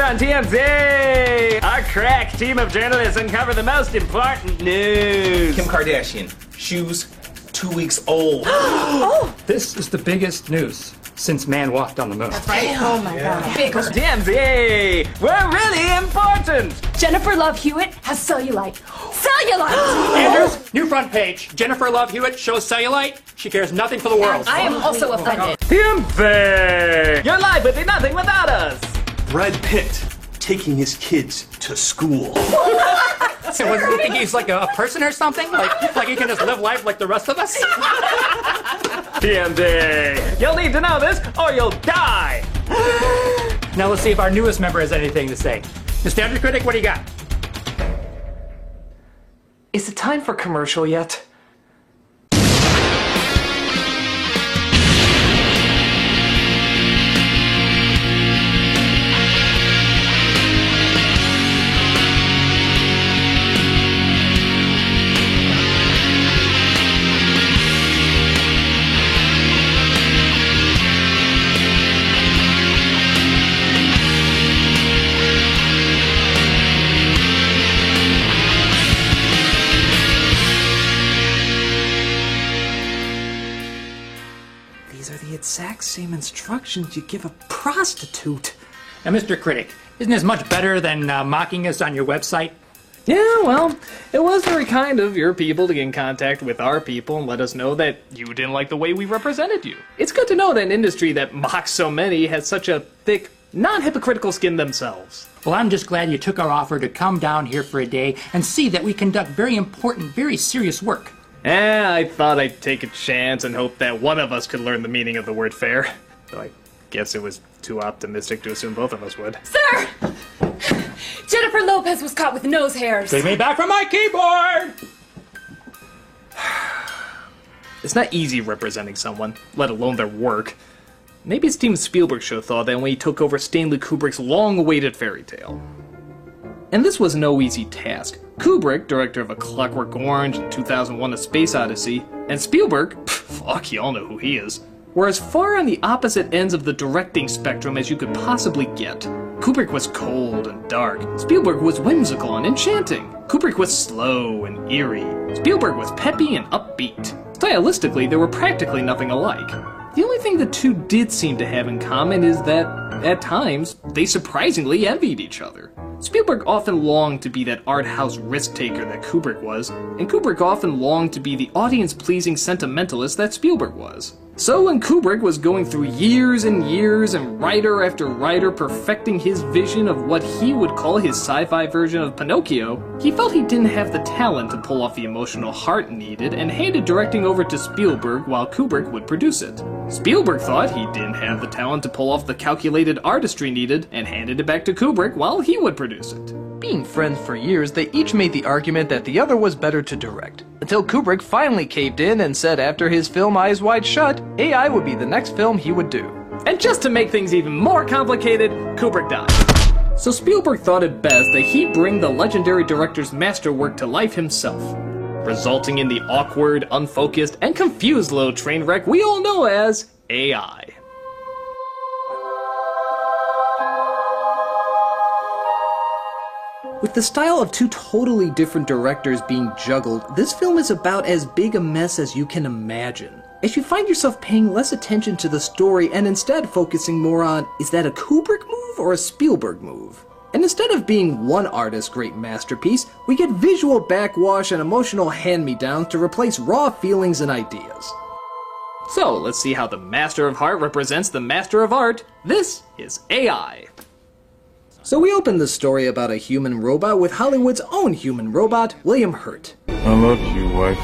on TMZ! Our crack team of journalists uncover the most important news. Kim Kardashian, shoes 2 weeks old. Oh! This is the biggest news since man walked on the moon. That's right. Oh my God. Big one. TMZ! We're really important! Jennifer Love Hewitt has cellulite. Cellulite! Andrews, new front page. Jennifer Love Hewitt shows cellulite. She cares nothing for the world. I am also offended. TMZ! Your life would be nothing without us! Brad Pitt taking his kids to school. So what, do you think he's like a person or something? Like he can just live life like the rest of us? TMZ! You'll need to know this or you'll die! Now let's see if our newest member has anything to say. Mr. Andrew Critic, what do you got? Is it time for commercial yet? These are the exact same instructions you give a prostitute. Now, Mr. Critic, isn't this much better than mocking us on your website? Yeah, well, it was very kind of your people to get in contact with our people and let us know that you didn't like the way we represented you. It's good to know that an industry that mocks so many has such a thick, non-hypocritical skin themselves. Well, I'm just glad you took our offer to come down here for a day and see that we conduct very important, very serious work. I thought I'd take a chance and hope that one of us could learn the meaning of the word fair. Though I guess it was too optimistic to assume both of us would. Sir! Jennifer Lopez was caught with nose hairs. Take me back from my keyboard! It's not easy representing someone, let alone their work. Maybe Steven Spielberg should have thought that when he took over Stanley Kubrick's long-awaited fairy tale. And this was no easy task. Kubrick, director of A Clockwork Orange and 2001: A Space Odyssey, and Spielberg, fuck, y'all know who he is, were as far on the opposite ends of the directing spectrum as you could possibly get. Kubrick was cold and dark. Spielberg was whimsical and enchanting. Kubrick was slow and eerie. Spielberg was peppy and upbeat. Stylistically, they were practically nothing alike. The only thing the two did seem to have in common is that, at times, they surprisingly envied each other. Spielberg often longed to be that art house risk-taker that Kubrick was, and Kubrick often longed to be the audience-pleasing sentimentalist that Spielberg was. So when Kubrick was going through years and years and writer after writer perfecting his vision of what he would call his sci-fi version of Pinocchio, he felt he didn't have the talent to pull off the emotional heart needed and handed directing over to Spielberg while Kubrick would produce it. Spielberg thought he didn't have the talent to pull off the calculated artistry needed and handed it back to Kubrick while he would produce it. Being friends for years, they each made the argument that the other was better to direct. Until Kubrick finally caved in and said after his film Eyes Wide Shut, AI would be the next film he would do. And just to make things even more complicated, Kubrick died. So Spielberg thought it best that he bring the legendary director's masterwork to life himself, resulting in the awkward, unfocused, and confused little train wreck we all know as AI. With the style of two totally different directors being juggled, this film is about as big a mess as you can imagine. As you find yourself paying less attention to the story and instead focusing more on, is that a Kubrick move or a Spielberg move? And instead of being one artist's great masterpiece, we get visual backwash and emotional hand-me-downs to replace raw feelings and ideas. So, let's see how the master of heart represents the master of art. This is AI. So we open the story about a human robot with Hollywood's own human robot, William Hurt. I love you, wife.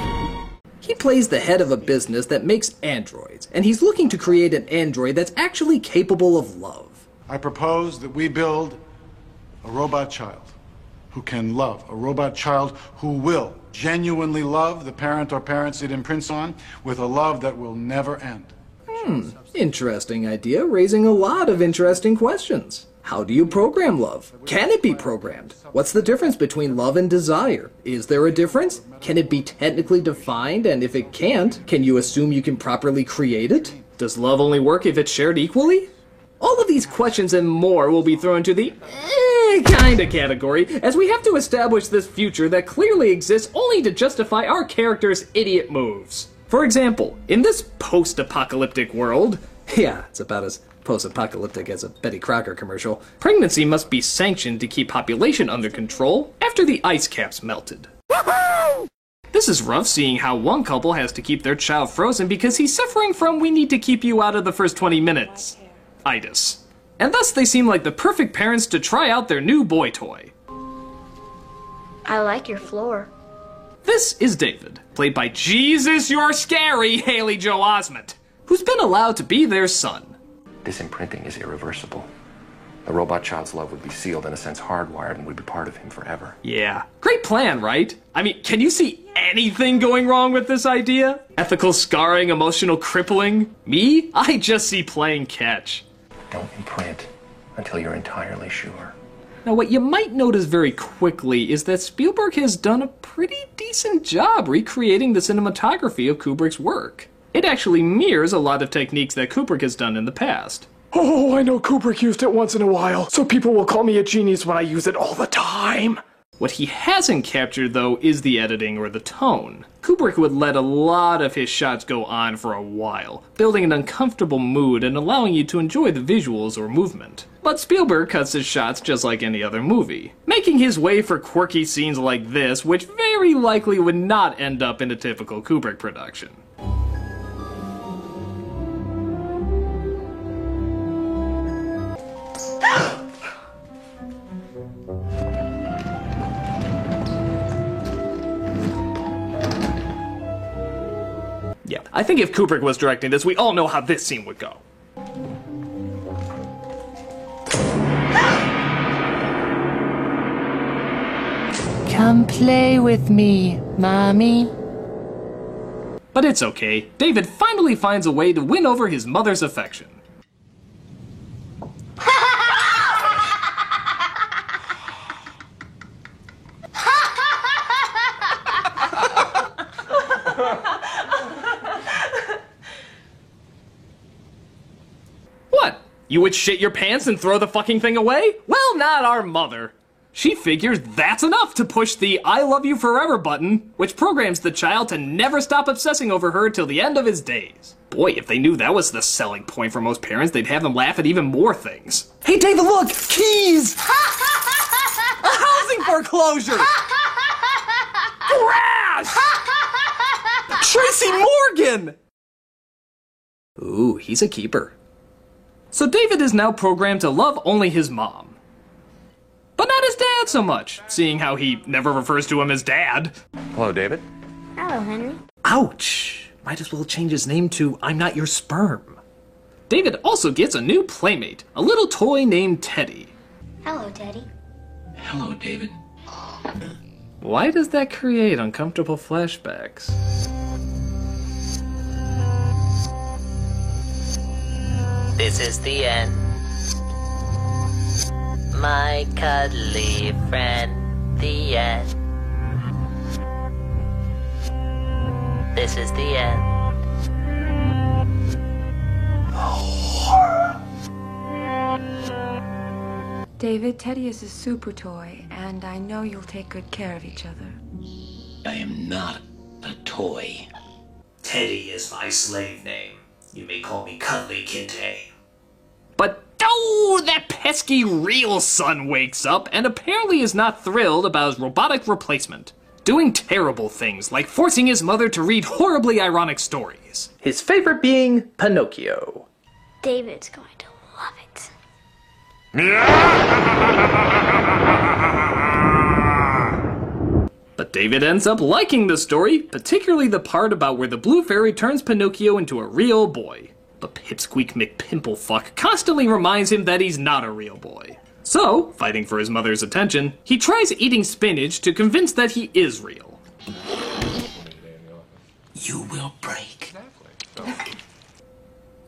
He plays the head of a business that makes androids, and he's looking to create an android that's actually capable of love. I propose that we build a robot child who can love, a robot child who will genuinely love the parent or parents it imprints on with a love that will never end. Interesting idea, raising a lot of interesting questions. How do you program love? Can it be programmed? What's the difference between love and desire? Is there a difference? Can it be technically defined? And if it can't, can you assume you can properly create it? Does love only work if it's shared equally? All of these questions and more will be thrown to the kinda category, as we have to establish this future that clearly exists only to justify our characters' idiot moves. For example, in this post-apocalyptic world, yeah, it's about as post-apocalyptic as a Betty Crocker commercial, pregnancy must be sanctioned to keep population under control after the ice caps melted. This is rough, seeing how one couple has to keep their child frozen because he's suffering from "we need to keep you out of the first 20 minutes" itis. And thus they seem like the perfect parents to try out their new boy toy. I like your floor. This is David, played by Jesus You're Scary Haley Joe Osment, who's been allowed to be their son. This imprinting is irreversible. The robot child's love would be sealed, in a sense hardwired, and would be part of him forever. Yeah, great plan, right? I mean, can you see anything going wrong with this idea? Ethical scarring, emotional crippling? Me? I just see playing catch. Don't imprint until you're entirely sure. Now, what you might notice very quickly is that Spielberg has done a pretty decent job recreating the cinematography of Kubrick's work. It actually mirrors a lot of techniques that Kubrick has done in the past. Oh, I know Kubrick used it once in a while, so people will call me a genius when I use it all the time. What he hasn't captured, though, is the editing or the tone. Kubrick would let a lot of his shots go on for a while, building an uncomfortable mood and allowing you to enjoy the visuals or movement. But Spielberg cuts his shots just like any other movie, making his way for quirky scenes like this, which very likely would not end up in a typical Kubrick production. Yeah, I think if Kubrick was directing this, we all know how this scene would go. Come play with me, Mommy. But it's okay. David finally finds a way to win over his mother's affection. What? You would shit your pants and throw the fucking thing away? Well, not our mother. She figures that's enough to push the "I love you forever" button, which programs the child to never stop obsessing over her till the end of his days. Boy, if they knew that was the selling point for most parents, they'd have them laugh at even more things. Hey, David, look! Keys! A housing foreclosure! Crash! Tracy Morgan! Ooh, he's a keeper. So David is now programmed to love only his mom. But not his dad so much, seeing how he never refers to him as Dad. Hello, David. Hello, Henry. Ouch! Might as well change his name to "I'm not your sperm." David also gets a new playmate, a little toy named Teddy. Hello, Teddy. Hello, David. Why does that create uncomfortable flashbacks? This is the end. My cuddly friend, the end. This is the end. David, Teddy is a super toy, and I know you'll take good care of each other. I am not a toy. Teddy is my slave name. You may call me Cuddly Kinte. But oh, that pesky real son wakes up and apparently is not thrilled about his robotic replacement, doing terrible things like forcing his mother to read horribly ironic stories. His favorite being Pinocchio. David's going to love it. But David ends up liking the story, particularly the part about where the blue fairy turns Pinocchio into a real boy. But Pipsqueak McPimplefuck constantly reminds him that he's not a real boy. So, fighting for his mother's attention, he tries eating spinach to convince that he is real. You will break.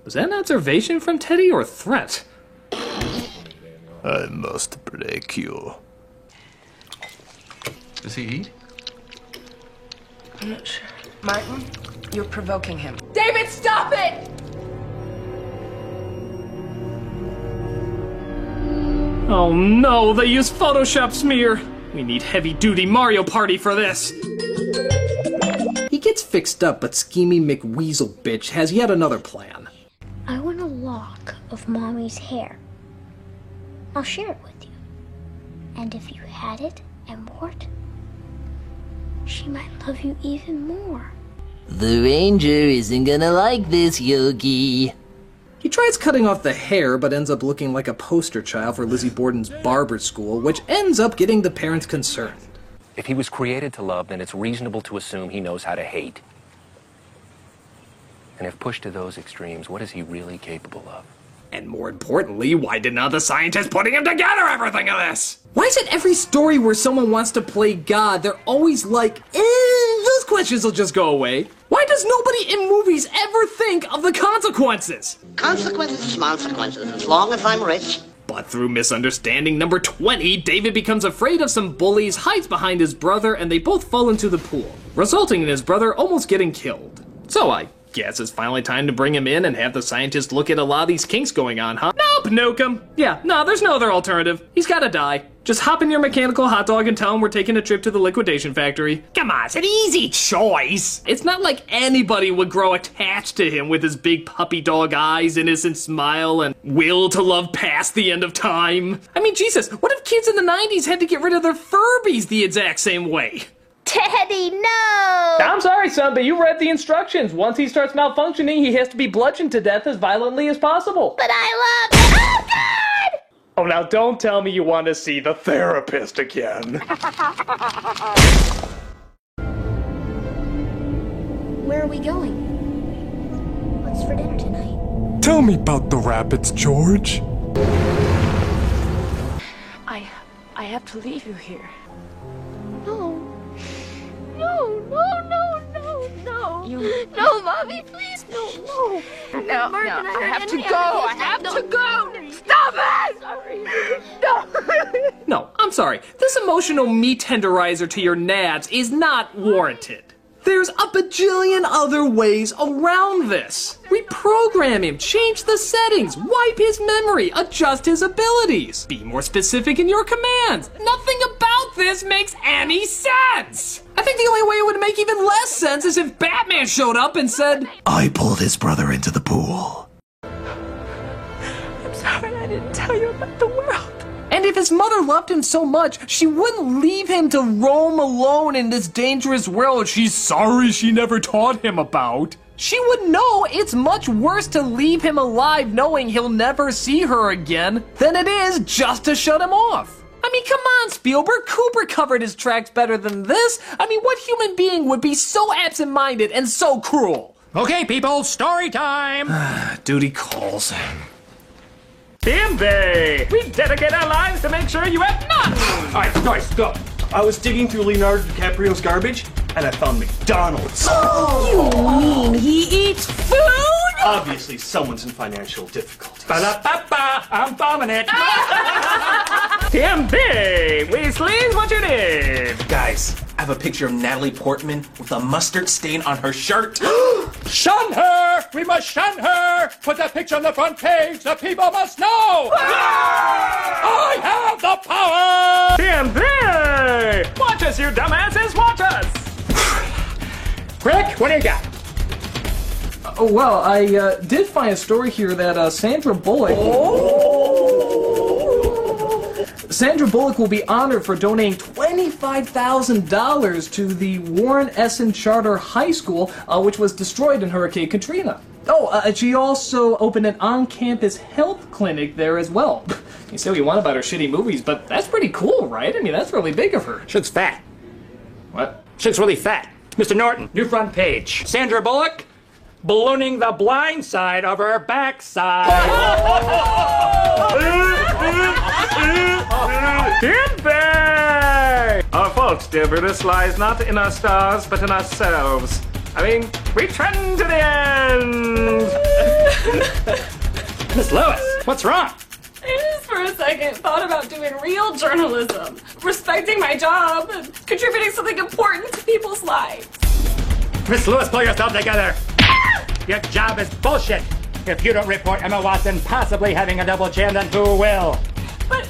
Was that an observation from Teddy or a threat? I must break you. Does he eat? I'm not sure. Martin, you're provoking him. David, stop it! Oh no, they use Photoshop smear! We need heavy-duty Mario Party for this! He gets fixed up, but scheming McWeasel bitch has yet another plan. I want a lock of Mommy's hair. I'll share it with you. And if you had it and wore it, she might love you even more. The ranger isn't gonna like this, Yogi. He tries cutting off the hair, but ends up looking like a poster child for Lizzie Borden's barber school, which ends up getting the parents concerned. If he was created to love, then it's reasonable to assume he knows how to hate. And if pushed to those extremes, what is he really capable of? And more importantly, why did not the scientists putting him together ever think of this? Why is it every story where someone wants to play God, they're always like, those questions will just go away? Why does nobody in movies ever think of the consequences? Consequences, consequences, as long as I'm rich. But through misunderstanding number 20, David becomes afraid of some bullies, hides behind his brother, and they both fall into the pool, resulting in his brother almost getting killed. So I guess it's finally time to bring him in and have the scientists look at a lot of these kinks going on, huh? Nope, nuke him. Yeah, no, there's no other alternative. He's gotta die. Just hop in your mechanical hot dog and tell him we're taking a trip to the liquidation factory. Come on, it's an easy choice. It's not like anybody would grow attached to him with his big puppy dog eyes, innocent smile, and will to love past the end of time. I mean, Jesus, what if kids in the 90s had to get rid of their Furbies the exact same way? Teddy, no! I'm sorry, son, but you read the instructions. Once he starts malfunctioning, he has to be bludgeoned to death as violently as possible. But I love... Oh, God! Oh, now don't tell me you want to see the therapist again. Where are we going? What's for dinner tonight? Tell me about the rabbits, George. I have to leave you here. No. No, no, no, no, no. No, Mommy, please, no. No, Mark and I have are to in go. I have to go. Stop it! Sorry. No. No, I'm sorry. This emotional meat tenderizer to your nads is not warranted. There's a bajillion other ways around this. Reprogram him, change the settings, wipe his memory, adjust his abilities. Be more specific in your commands. Nothing about this makes any sense. I think the only way it would make even less sense is if Batman showed up and said, I pulled his brother into the pool. I'm sorry I didn't tell you about the world. And if his mother loved him so much, she wouldn't leave him to roam alone in this dangerous world she's sorry she never taught him about. She would know it's much worse to leave him alive knowing he'll never see her again than it is just to shut him off. I mean, come on, Spielberg. Cooper covered his tracks better than this. I mean, what human being would be so absent-minded and so cruel? Okay, people, story time. Duty calls. Bimby! We dedicate our lives to make sure you have none! All right, guys, go. I was digging through Leonardo DiCaprio's garbage, and I found McDonald's. You mean he eats food? Obviously, someone's in financial difficulties. Ba-da-ba-ba, I'm bombing it. Bimby! Weasley's what you need! Guys, I have a picture of Natalie Portman with a mustard stain on her shirt. Shun her! We must shun her! Put that picture on the front page! The people must know! I have the power! Bimby! Watch us, you dumbasses! Watch us! Crick, what do you got? Oh, well, I did find a story here that Sandra Bullock... Sandra Bullock will be honored for donating $25,000 to the Warren Essen Charter High School, which was destroyed in Hurricane Katrina. Oh, she also opened an on-campus health clinic there as well. You say what you want about her shitty movies, but that's pretty cool, right? I mean, that's really big of her. Chick's fat. What? Chick's really fat. Mr. Norton, new front page. Sandra Bullock, ballooning the blind side of her backside. Bimby! Our fault, dear Brutus, lies not in our stars, but in ourselves. I mean, we trend to the end! Miss Lewis, what's wrong? I just for a second thought about doing real journalism, respecting my job, and contributing something important to people's lives. Miss Lewis, pull yourself together. Your job is bullshit. If you don't report Emma Watson possibly having a double chin, then who will? But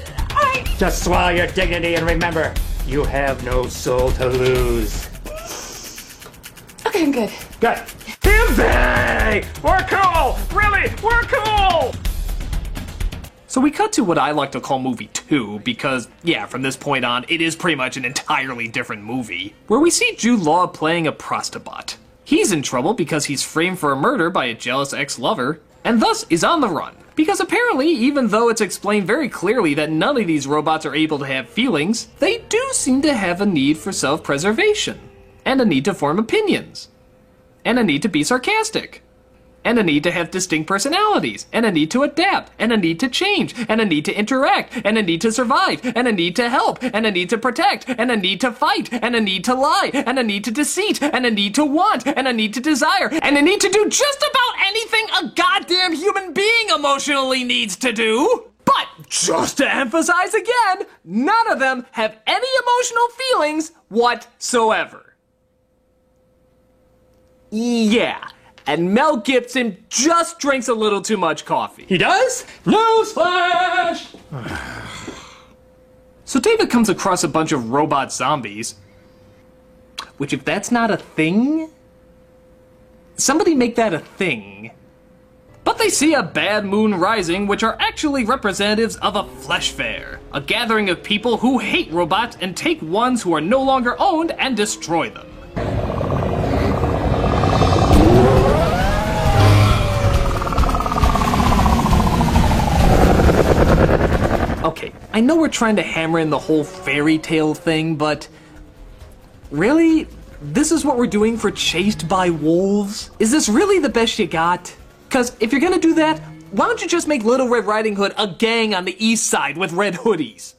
Just swallow your dignity and remember, you have no soul to lose. Okay, I'm good. Good. Hey! We're cool! Really, we're cool! So we cut to what I like to call movie 2, because, yeah, from this point on, it is pretty much an entirely different movie, where we see Jude Law playing a prostobot. He's in trouble because he's framed for a murder by a jealous ex-lover, and thus is on the run. Because apparently, even though it's explained very clearly that none of these robots are able to have feelings, they do seem to have a need for self-preservation, and a need to form opinions, and a need to be sarcastic, and a need to have distinct personalities, and a need to adapt, and a need to change, and a need to interact, and a need to survive, and a need to help, and a need to protect, and a need to fight, and a need to lie, and a need to deceit, and a need to want, and a need to desire, and a need to do just about anything a goddamn human being emotionally needs to do. But, just to emphasize again, none of them have any emotional feelings whatsoever. Yeah. And Mel Gibson just drinks a little too much coffee. He does? Newsflash! So David comes across a bunch of robot zombies. Which, if that's not a thing, somebody make that a thing. But they see a bad moon rising, which are actually representatives of a flesh fair. A gathering of people who hate robots and take ones who are no longer owned and destroy them. Okay, I know we're trying to hammer in the whole fairy tale thing, but really? This is what we're doing for Chased by Wolves? Is this really the best you got? Cause if you're gonna do that, why don't you just make Little Red Riding Hood a gang on the east side with red hoodies?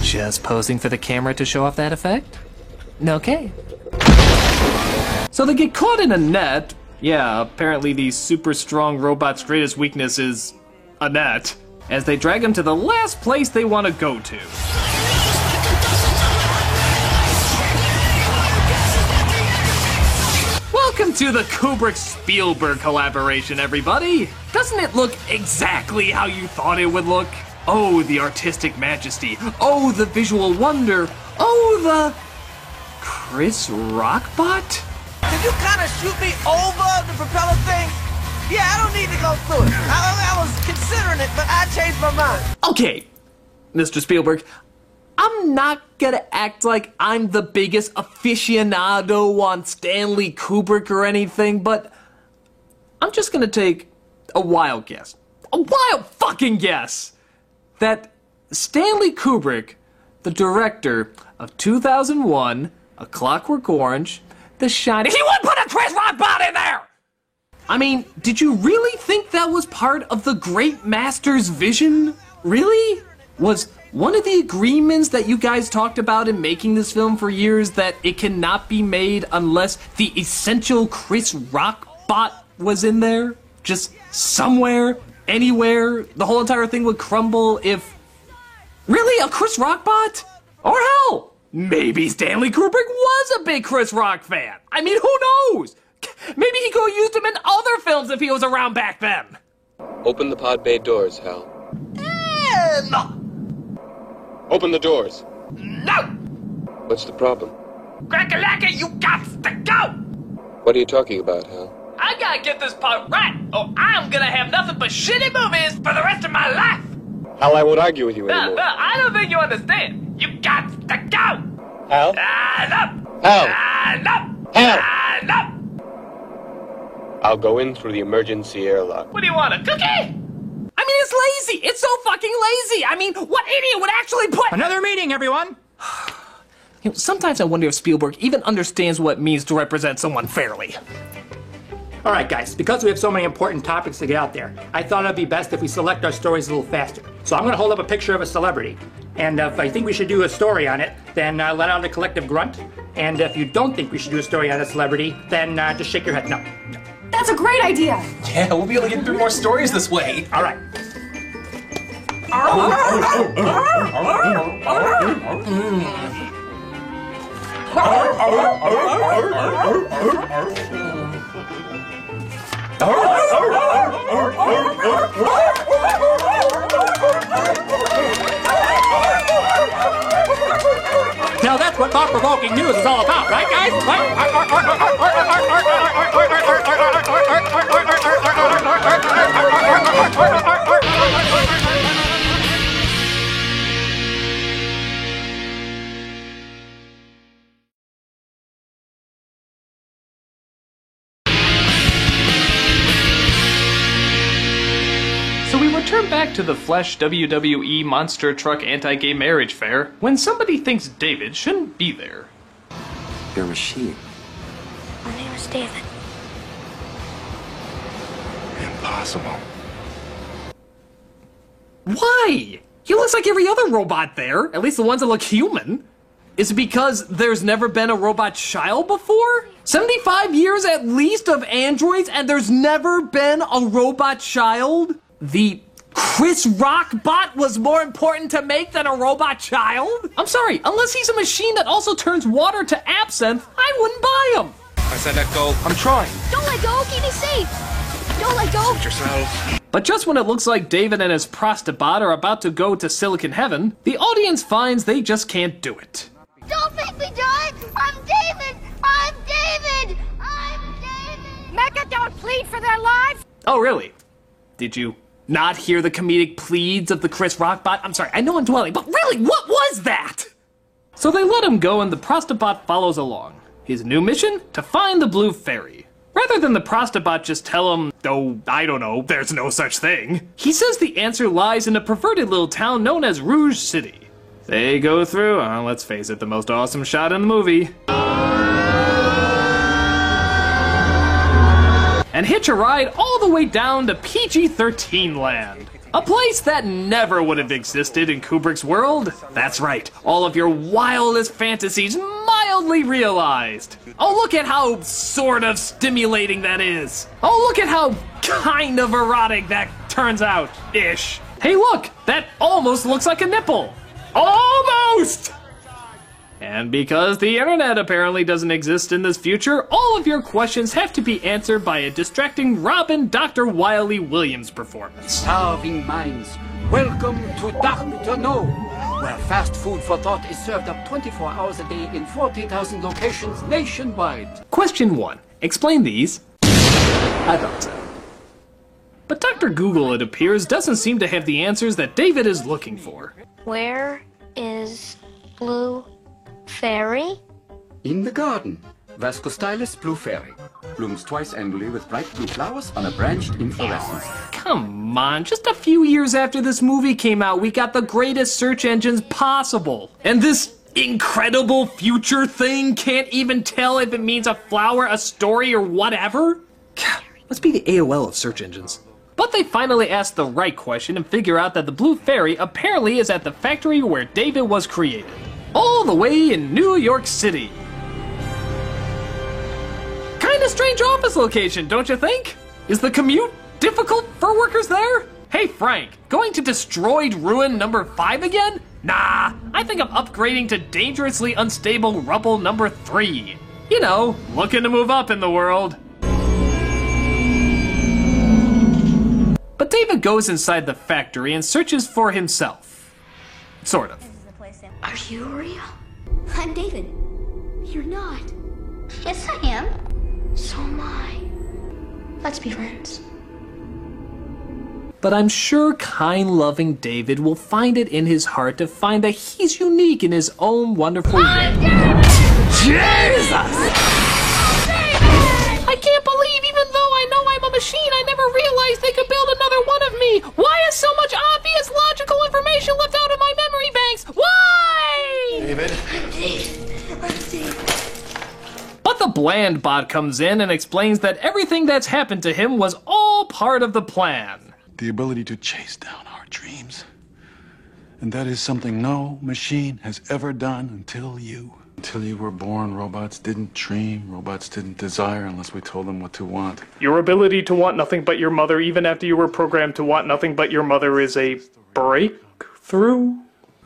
Just posing for the camera to show off that effect? Okay. So they get caught in a net. Yeah, apparently the super strong robot's greatest weakness is a net, as they drag him to the last place they want to go to. Welcome to the Kubrick-Spielberg collaboration, everybody! Doesn't it look exactly how you thought it would look? Oh, the artistic majesty. Oh, the visual wonder. Oh, the Chris Rockbot? Can you kind of shoot me over the propeller thing? Yeah, I don't need to go through it. I was considering it, but I changed my mind. Okay, Mr. Spielberg, I'm not gonna act like I'm the biggest aficionado on Stanley Kubrick or anything, but I'm just gonna take a wild guess. A wild fucking guess! That Stanley Kubrick, the director of 2001, A Clockwork Orange, The Shining. He would put a Chris Rockbot in there! I mean, did you really think that was part of the great master's vision? Really? Was one of the agreements that you guys talked about in making this film for years that it cannot be made unless the essential Chris Rockbot was in there? Just somewhere, anywhere, the whole entire thing would crumble if... Really? A Chris Rockbot? Or hell, maybe Stanley Kubrick was a big Chris Rock fan. I mean, who knows? Maybe he could have used him in other films if he was around back then. Open the pod bay doors, Hal. No! Open the doors. No! What's the problem? Crack-a-lacka, you got to go! What are you talking about, Hal? I gotta get this part right, or I'm gonna have nothing but shitty movies for the rest of my life! Hal, I won't argue with you anymore. No, I don't think you understand. You got to go! Hal? No! Hal! No! Hal! No! I'll go in through the emergency airlock. What do you want, a cookie? I mean, it's lazy. It's so fucking lazy. I mean, what idiot would actually put... Another meeting, everyone! You know, sometimes I wonder if Spielberg even understands what it means to represent someone fairly. All right, guys, because we have so many important topics to get out there, I thought it'd be best if we select our stories a little faster. So I'm gonna hold up a picture of a celebrity. And if I think we should do a story on it, then let out a collective grunt. And if you don't think we should do a story on a celebrity, then just shake your head no. That's a great idea! Yeah, we'll be able to get through more stories this way. All right. Now that's what thought-provoking news is all about, right, guys? So we return back to the Flesh WWE Monster Truck Anti-Gay Marriage Fair when somebody thinks David shouldn't be there. You're a machine. My name is David. Impossible. Why? He looks like every other robot there, at least the ones that look human. Is it because there's never been a robot child before? 75 years at least of androids and there's never been a robot child? The Chris Rock bot was more important to make than a robot child? I'm sorry, unless he's a machine that also turns water to absinthe, I wouldn't buy him. I said let go. I'm trying. Don't let go, keep me safe. Don't let go. Suit yourself. But just when it looks like David and his prostibot are about to go to Silicon Heaven, the audience finds they just can't do it. Don't make me do it. I'm David. I'm David. I'm David. Mecha don't plead for their lives. Oh, really? Did you not hear the comedic pleads of the Chris Rock bot? I'm sorry, I know I'm dwelling, but really, what was that? So they let him go and the prostibot follows along. His new mission? To find the blue fairy. Rather than the prostibot just tell him, oh, I don't know, there's no such thing. He says the answer lies in a perverted little town known as Rouge City. They go through, let's face it, the most awesome shot in the movie. And hitch a ride all the way down to PG-13 land. A place that never would have existed in Kubrick's world. That's right, all of your wildest fantasies mildly realized. Oh, look at how sort of stimulating that is. Oh, look at how kind of erotic that turns out, ish. Hey look, that almost looks like a nipple. Almost! And because the internet apparently doesn't exist in this future, all of your questions have to be answered by a distracting Robin Dr. Wiley Williams performance. Starving minds, welcome to Dr. No, where fast food for thought is served up 24 hours a day in 40,000 locations nationwide. Question 1. Explain these. I thought so. But Dr. Google, it appears, doesn't seem to have the answers that David is looking for. Where is Blue Fairy? In the garden, Vascostylis blue fairy. Blooms twice annually with bright blue flowers on a branched inflorescence. Come on, just a few years after this movie came out, we got the greatest search engines possible. And this incredible future thing can't even tell if it means a flower, a story, or whatever? God, must be the AOL of search engines. But they finally asked the right question and figure out that the Blue Fairy apparently is at the factory where David was created. All the way in New York City. Kinda strange office location, don't you think? Is the commute difficult for workers there? Hey Frank, going to destroyed ruin number 5 again? Nah, I think I'm upgrading to dangerously unstable rubble number 3. You know, looking to move up in the world. But David goes inside the factory and searches for himself. Sort of. Are you real? I'm David. You're not. Yes, I am. So am I. Let's be friends. But I'm sure kind, loving David will find it in his heart to find that he's unique in his own wonderful way. Jesus! I can't believe even though I know I'm a machine, I never realized they could build another one of me. Why is so much obvious logical information left out of my memory banks? Why? David. But the bland bot comes in and explains that everything that's happened to him was all part of the plan. The ability to chase down our dreams. And that is something no machine has ever done until you. Until you were born, robots didn't dream, robots didn't desire unless we told them what to want. Your ability to want nothing but your mother, even after you were programmed to want nothing but your mother, is a breakthrough?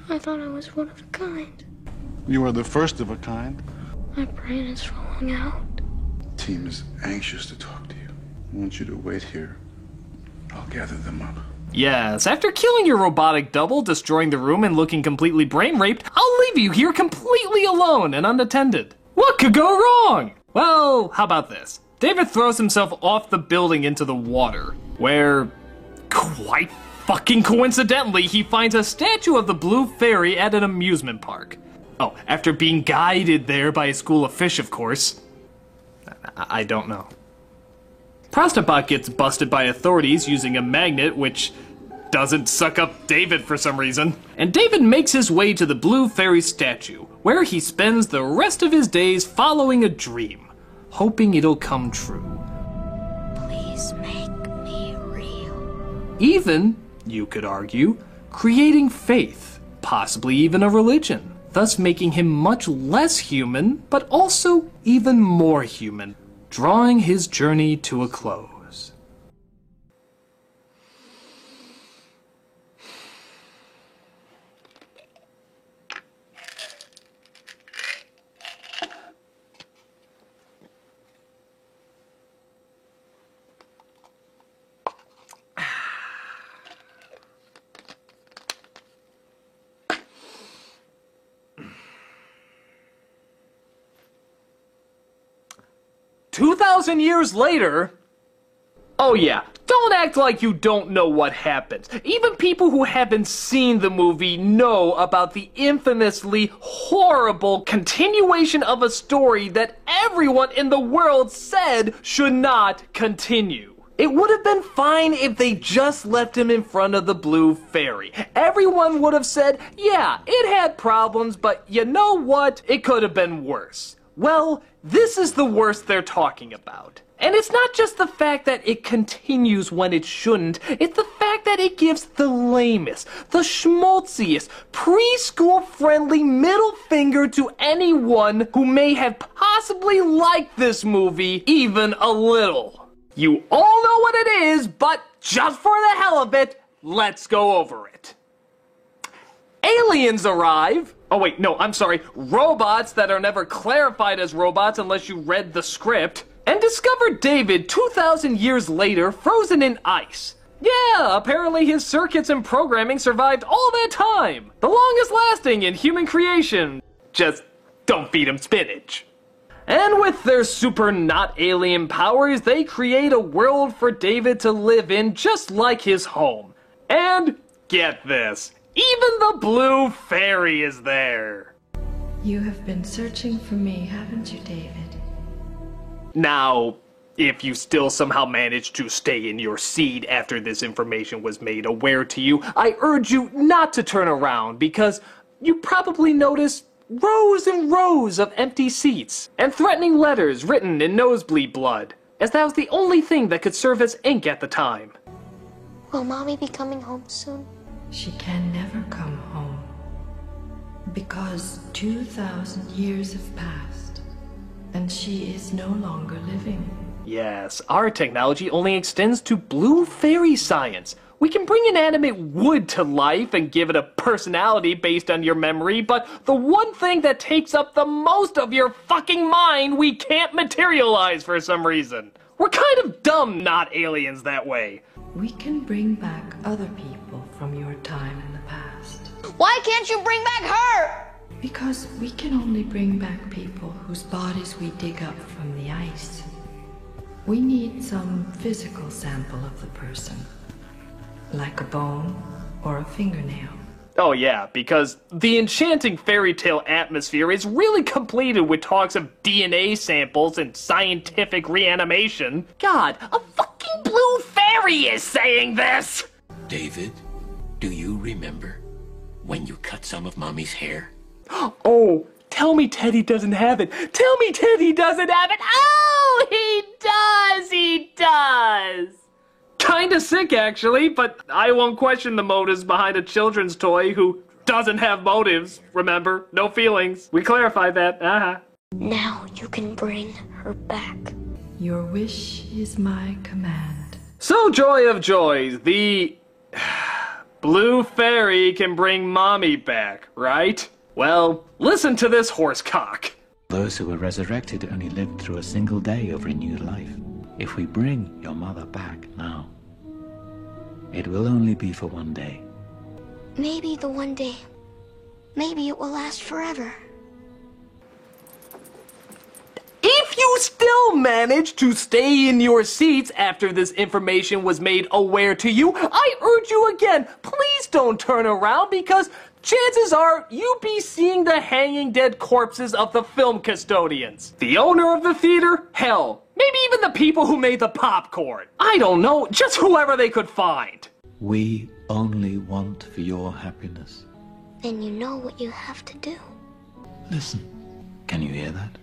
I thought I was one of a kind. You are the first of a kind. My brain is falling out. The team is anxious to talk to you. I want you to wait here. I'll gather them up. Yes, after killing your robotic double, destroying the room, and looking completely brain-raped, I'll leave you here completely alone and unattended. What could go wrong? Well, how about this? David throws himself off the building into the water, where, quite fucking coincidentally, he finds a statue of the Blue Fairy at an amusement park. Oh, after being guided there by a school of fish, of course. I don't know. Prostobot gets busted by authorities using a magnet, which doesn't suck up David for some reason. And David makes his way to the Blue Fairy statue, where he spends the rest of his days following a dream, hoping it'll come true. Please make me real. Even, you could argue, creating faith, possibly even a religion, thus making him much less human, but also even more human, drawing his journey to a close. $2,000 later? Oh yeah, don't act like you don't know what happens. Even people who haven't seen the movie know about the infamously horrible continuation of a story that everyone in the world said should not continue. It would have been fine if they just left him in front of the Blue Fairy. Everyone would have said, yeah, it had problems, but you know what? It could have been worse. Well, this is the worst they're talking about. And it's not just the fact that it continues when it shouldn't, it's the fact that it gives the lamest, the schmaltziest, preschool-friendly middle finger to anyone who may have possibly liked this movie even a little. You all know what it is, but just for the hell of it, let's go over it. Aliens arrive. Oh wait, no, I'm sorry. Robots that are never clarified as robots unless you read the script. And discover David 2,000 years later frozen in ice. Yeah, apparently his circuits and programming survived all that time. The longest lasting in human creation. Just don't feed him spinach. And with their super not alien powers, they create a world for David to live in just like his home. And get this. Even the Blue Fairy is there. You have been searching for me, haven't you, David? Now, if you still somehow managed to stay in your seat after this information was made aware to you, I urge you not to turn around because you probably noticed rows and rows of empty seats and threatening letters written in nosebleed blood, as that was the only thing that could serve as ink at the time. Will Mommy be coming home soon? She can never come home because 2,000 years have passed and she is no longer living. Yes, our technology only extends to Blue Fairy science. We can bring inanimate wood to life and give it a personality based on your memory, but the one thing that takes up the most of your fucking mind we can't materialize for some reason. We're kind of dumb not aliens that way. We can bring back other people from your time in the past. Why can't you bring back her? Because we can only bring back people whose bodies we dig up from the ice. We need some physical sample of the person, like a bone or a fingernail. Oh yeah, because the enchanting fairy tale atmosphere is really completed with talks of DNA samples and scientific reanimation. God, a fucking Blue Fairy is saying this! David, do you remember when you cut some of Mommy's hair? Oh, tell me Teddy doesn't have it. Tell me Teddy doesn't have it. Oh, he does. Kinda sick, actually, but I won't question the motives behind a children's toy who doesn't have motives, remember? No feelings. We clarified that. Now you can bring her back. Your wish is my command. So, joy of joys, the Blue Fairy can bring Mommy back, right? Well, listen to this horsecock. Those who were resurrected only lived through a single day of renewed life. If we bring your mother back now, it will only be for one day. Maybe the one day. Maybe it will last forever. If you still manage to stay in your seats after this information was made aware to you, I urge you again, please don't turn around because chances are you be seeing the hanging dead corpses of the film custodians. The owner of the theater? Hell, maybe even the people who made the popcorn. I don't know, just whoever they could find. We only want for your happiness. Then you know what you have to do. Listen, can you hear that?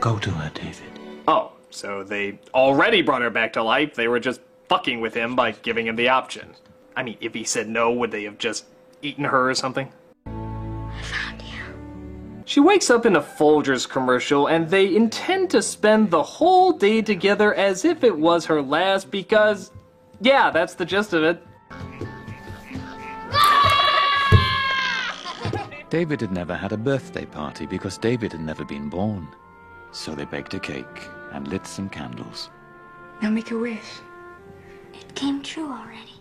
Go to her, David. Oh, so they already brought her back to life. They were just fucking with him by giving him the option. I mean, if he said no, would they have just eaten her or something? I found you. She wakes up in a Folgers commercial, and they intend to spend the whole day together as if it was her last because, yeah, that's the gist of it. David had never had a birthday party because David had never been born. So they baked a cake and lit some candles. Now make a wish. It came true already.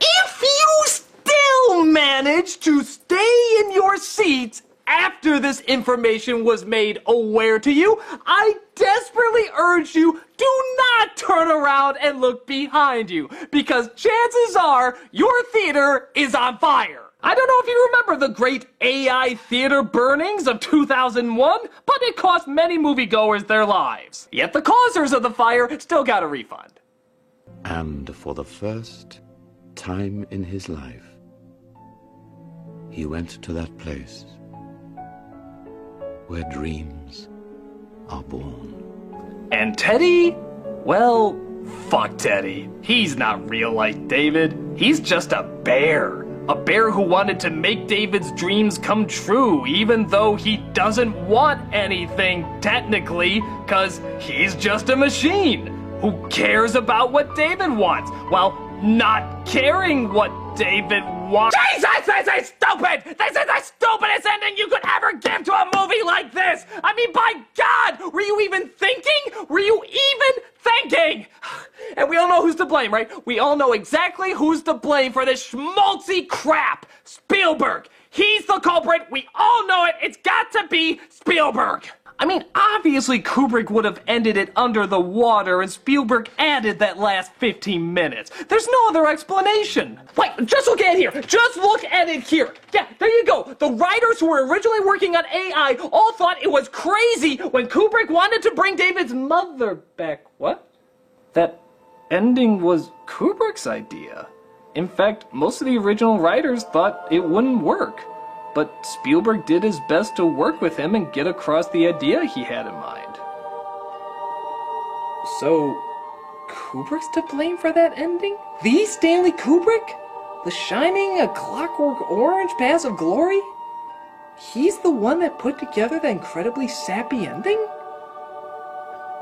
If you still manage to stay in your seats after this information was made aware to you, I desperately urge you, do not turn around and look behind you, because chances are your theater is on fire. I don't know if you remember the great AI theater burnings of 2001, but it cost many moviegoers their lives. Yet the causers of the fire still got a refund. And for the first time in his life, he went to that place where dreams are born. And Teddy? Well, fuck Teddy. He's not real like David. He's just a bear. A bear who wanted to make David's dreams come true, even though he doesn't want anything, technically, because he's just a machine who cares about what David wants, while not caring what David wants. Jesus, this is stupid! This is the stupidest ending you could ever give to a movie like this! I mean, by God, were you even thinking? Were you even thinking? And we all know who's to blame, right? We all know exactly who's to blame for this schmaltzy crap. Spielberg. He's the culprit. We all know it. It's got to be Spielberg. I mean, obviously Kubrick would have ended it under the water and Spielberg added that last 15 minutes. There's no other explanation. Wait, just look at it here. Just look at it here. Yeah, there you go. The writers who were originally working on AI all thought it was crazy when Kubrick wanted to bring David's mother back. What? That ending was Kubrick's idea. In fact, most of the original writers thought it wouldn't work. But Spielberg did his best to work with him and get across the idea he had in mind. So, Kubrick's to blame for that ending? The Stanley Kubrick? The Shining, A Clockwork Orange, Paths of Glory? He's the one that put together that incredibly sappy ending?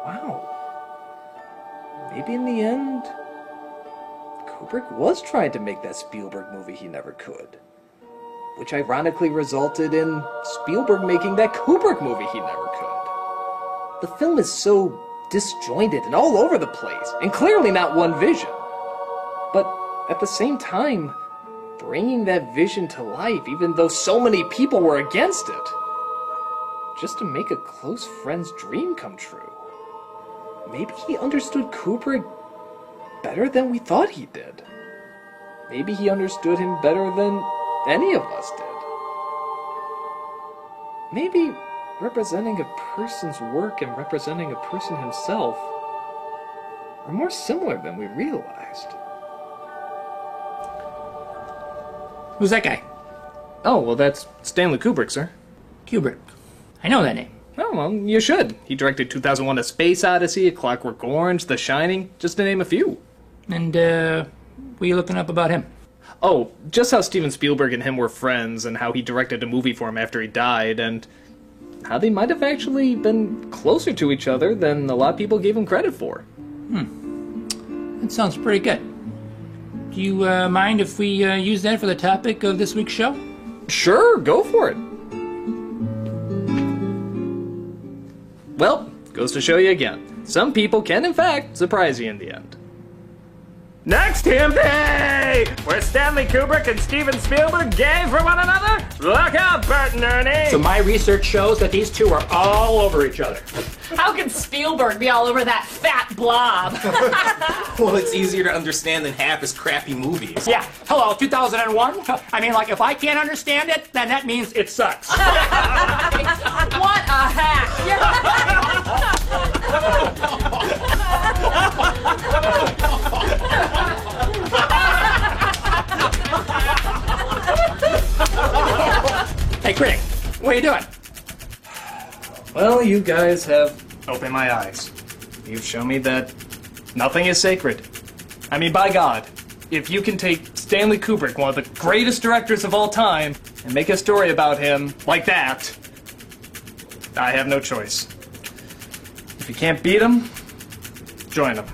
Wow. Maybe in the end, Kubrick was trying to make that Spielberg movie he never could. Which ironically resulted in Spielberg making that Kubrick movie he never could. The film is so disjointed and all over the place, and clearly not one vision. But at the same time, bringing that vision to life, even though so many people were against it, just to make a close friend's dream come true. Maybe he understood Kubrick better than we thought he did. Maybe he understood him better than any of us did. Maybe representing a person's work and representing a person himself are more similar than we realized. Who's that guy? Oh, well, that's Stanley Kubrick, sir. Kubrick. I know that name. Oh, well, you should. He directed 2001: A Space Odyssey, A Clockwork Orange, The Shining, just to name a few. And, what are you looking up about him? Oh, just how Steven Spielberg and him were friends, and how he directed a movie for him after he died, and how they might have actually been closer to each other than a lot of people gave him credit for. That sounds pretty good. Do you mind if we use that for the topic of this week's show? Sure, go for it. Well, goes to show you again. Some people can, in fact, surprise you in the end. Next Timothy! Where Stanley Kubrick and Steven Spielberg gay for one another? Look out, Bert and Ernie! So my research shows that these two are all over each other. How can Spielberg be all over that fat blob? Well, it's easier to understand than half his crappy movies. Yeah, hello, 2001? I mean, like, if I can't understand it, then that means it sucks. What a hack! Hey, Critic, what are you doing? Well, you guys have opened my eyes. You've shown me that nothing is sacred. I mean, by God, if you can take Stanley Kubrick, one of the greatest directors of all time, and make a story about him like that, I have no choice. If you can't beat him, join him.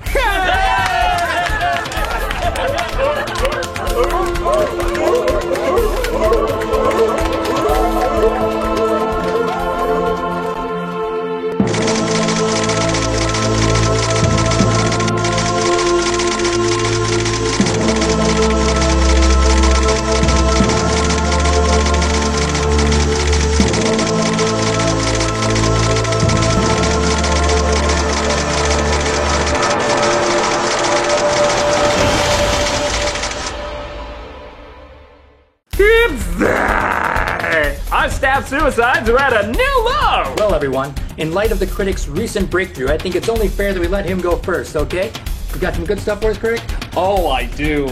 Our staff suicides are at a new low! Well, everyone, in light of the Critic's recent breakthrough, I think it's only fair that we let him go first, okay? You got some good stuff for us, Critic? Oh, I do,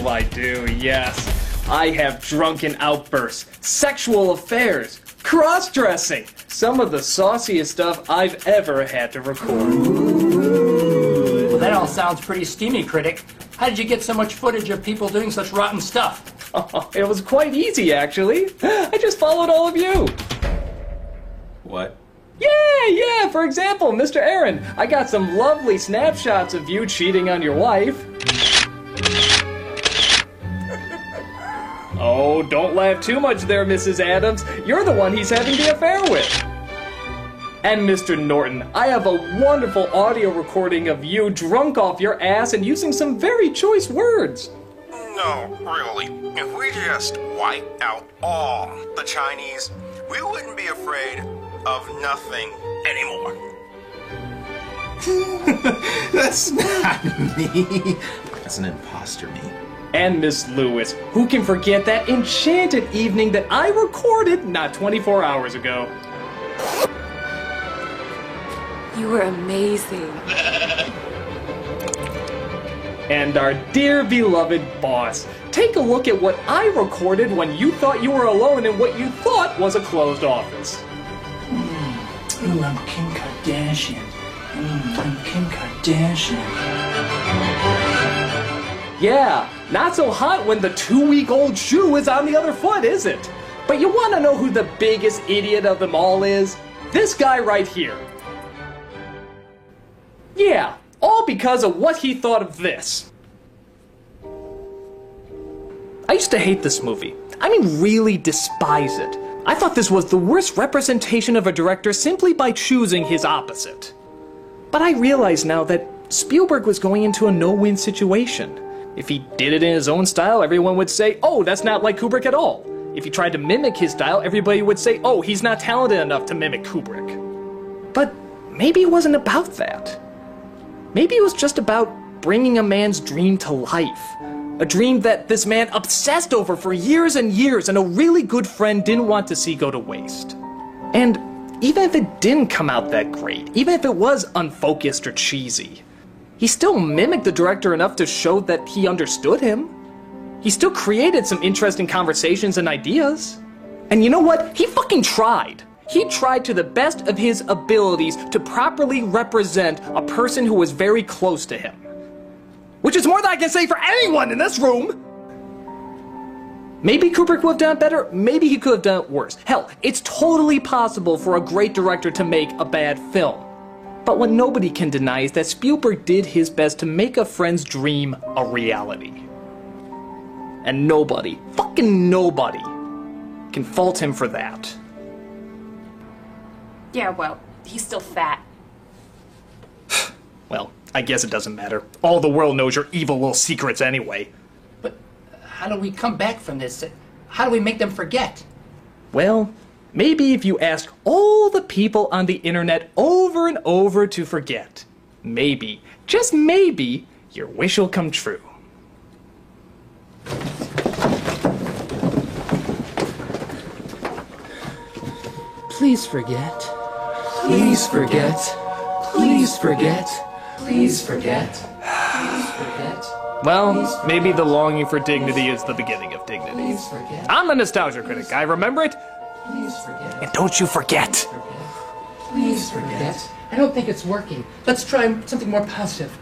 yes. I have drunken outbursts, sexual affairs, cross-dressing, some of the sauciest stuff I've ever had to record. Well, that all sounds pretty steamy, Critic. How did you get so much footage of people doing such rotten stuff? Oh, it was quite easy, actually. I just followed all of you. What? Yeah, for example, Mr. Aaron, I got some lovely snapshots of you cheating on your wife. Oh, don't laugh too much there, Mrs. Adams. You're the one he's having the affair with. And Mr. Norton, I have a wonderful audio recording of you drunk off your ass and using some very choice words. No, really. If we just wipe out all the Chinese, we wouldn't be afraid of nothing anymore. That's not me. That's an imposter me. And Miss Lewis, who can forget that enchanted evening that I recorded not 24 hours ago? You were amazing. And our dear beloved boss, take a look at what I recorded when you thought you were alone in what you thought was a closed office. Ooh, I'm Kim Kardashian. I'm Kim Kardashian. Yeah, not so hot when the 2-week-old shoe is on the other foot, is it? But you want to know who the biggest idiot of them all is? This guy right here. Yeah, all because of what he thought of this. I used to hate this movie. I mean, really despise it. I thought this was the worst representation of a director simply by choosing his opposite. But I realize now that Spielberg was going into a no-win situation. If he did it in his own style, everyone would say, oh, that's not like Kubrick at all. If he tried to mimic his style, everybody would say, oh, he's not talented enough to mimic Kubrick. But maybe it wasn't about that. Maybe it was just about bringing a man's dream to life. A dream that this man obsessed over for years and years and a really good friend didn't want to see go to waste. And even if it didn't come out that great, even if it was unfocused or cheesy, he still mimicked the director enough to show that he understood him. He still created some interesting conversations and ideas. And you know what? He fucking tried. He tried to the best of his abilities to properly represent a person who was very close to him. Which is more than I can say for anyone in this room! Maybe Kubrick would have done it better, maybe he could have done it worse. Hell, it's totally possible for a great director to make a bad film. But what nobody can deny is that Spielberg did his best to make a friend's dream a reality. And nobody, fucking nobody, can fault him for that. Yeah, well, he's still fat. Well, I guess it doesn't matter. All the world knows your evil little secrets anyway. But how do we come back from this? How do we make them forget? Well, maybe if you ask all the people on the internet over and over to forget, maybe, just maybe, your wish will come true. Please forget. Please forget. Please forget. Please forget. Please forget. Well, maybe the longing for dignity is the beginning of dignity. Please forget. I'm the Nostalgia Critic. I remember it. Please forget. And don't you forget. Please forget. I don't think it's working. Let's try something more positive.